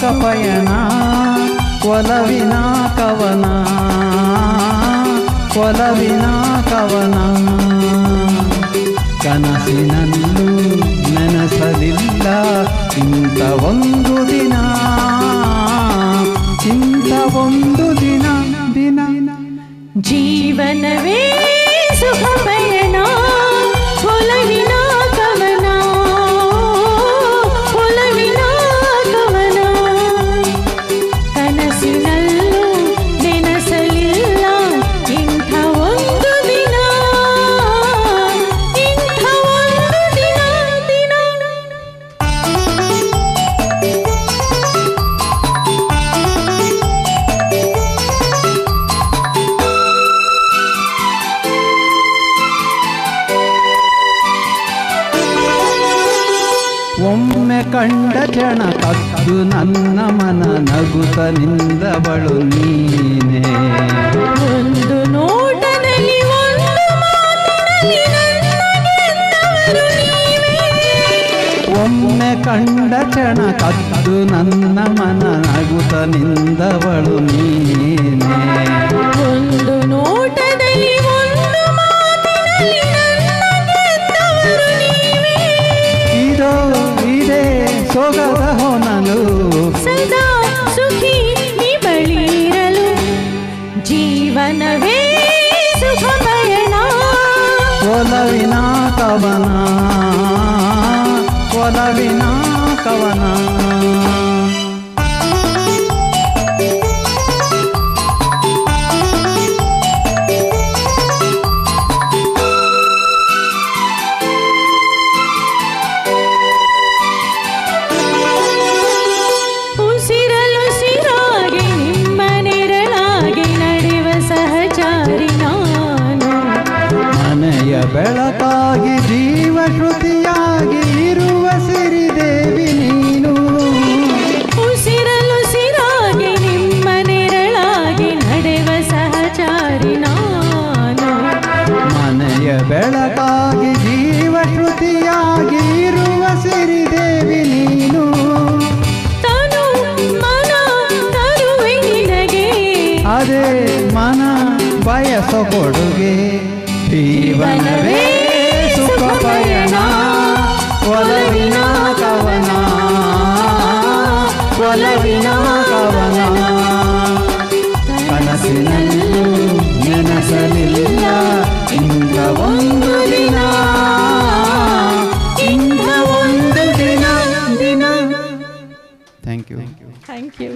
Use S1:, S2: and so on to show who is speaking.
S1: ಸುಖ ಪಯಣ ಒಲವಿನ ಕವನ ಒಲವಿನ ಕವನ ಕನಸಿನಲ್ಲೂ ನೆನಸಲಿಲ್ಲ ಇಂಥ ಒಂದು ದಿನ ಇಂಥ ಒಂದು ದಿನ ದಿನ
S2: ಜೀವನವೇ ಸುಖ ಪಯಣ ಒಲವಿನ ಕವನ ಒಲವಿನ ಕವನ ಕನಸಿನಲ್ಲೂ ನೆನಸಲಿಲ್ಲ ಇಂಥ ಒಂದು ದಿನ ಇಂಥ ಒಂದು ದಿನ ದಿನ
S1: ಒಮ್ಮೆ ಕಂಡ ಕ್ಷಣ ಕದ್ದು ನನ್ನ ಮನ ನಗುತ್ತ ನಿಂದವಳು ನೀನೇ
S2: ಒಂದು ನೋಟದಲ್ಲಿ ಒಂದು ಮಾತಿನಲ್ಲಿ ನನ್ನಗೆಂದವರು ನೀವೇ
S1: ಒಮ್ಮೆ ಕಂಡ ಕ್ಷಣ ಕದ್ದು ನನ್ನ ಮನ ನಗುತ್ತ ನಿಂದವಳು ನೀನೇ
S2: ಒಂದು ನೋಟದಲ್ಲಿ ಒಂದು ಮಾತಿನಲ್ಲಿ ನನ್ನಗೆಂದವರು ನೀವೇ
S1: ಇದೋ ಇದೇ ಸೊಗದ ಹೊನಲು
S2: ಸದಾ ಸುಖಿ ನೀ ಬಳಿರಲು ಜೀವನವೇ ಸುಖ ಪಯಣ
S1: ಒಲವಿನ ಕವನ ಒಲವಿನ ಕವನ
S2: ಉಸಿರಲುಸಿರಾಗಿ ನಿಮ್ಮ ನೆರಳಾಗಿ ನಡೆವ ಸಹಚಾರಿ ನಾನು
S1: ಮನೆಯ ಬೆಳಕಾಗಿ ಜೀವ ಶ್ರುತಿಯಾಗಿ ಇರುವ ಸಿರಿದೇವಿ ನೀನು
S2: ಉಸಿರಲುಸಿರಾಗಿ ನಿಮ್ಮ ನೆರಳಾಗಿ ನಡೆವ ಸಹಚಾರಿ ನಾನು
S1: ಮನೆಯ ಬೆಳಕಾಗಿ ಜೀವ ಶ್ರುತಿಯಾಗಿ ಇರುವ ಸಿರಿದೇವಿ ನೀನು
S2: ತನು ಮನ ತರುವೆ ನಿನಗೆ
S1: ಅದೇ ಮನ ಬಯಸೋ ಕೊಡುಗೆ ಜೀವನವೇ ಸುಖ ಪಯಣ ಒಲವಿನ ಕವನ ಒಲವಿನ ಕವನ ಕನಸಿನಲ್ಲೂ ನೆನಸಲಿಲ್ಲ ಇಂಥ ಒಂದು ದಿನ ಇಂಥ ಒಂದು ದಿನ ದಿನ ಥ್ಯಾಂಕ್ ಯು
S2: ಥ್ಯಾಂಕ್ ಯು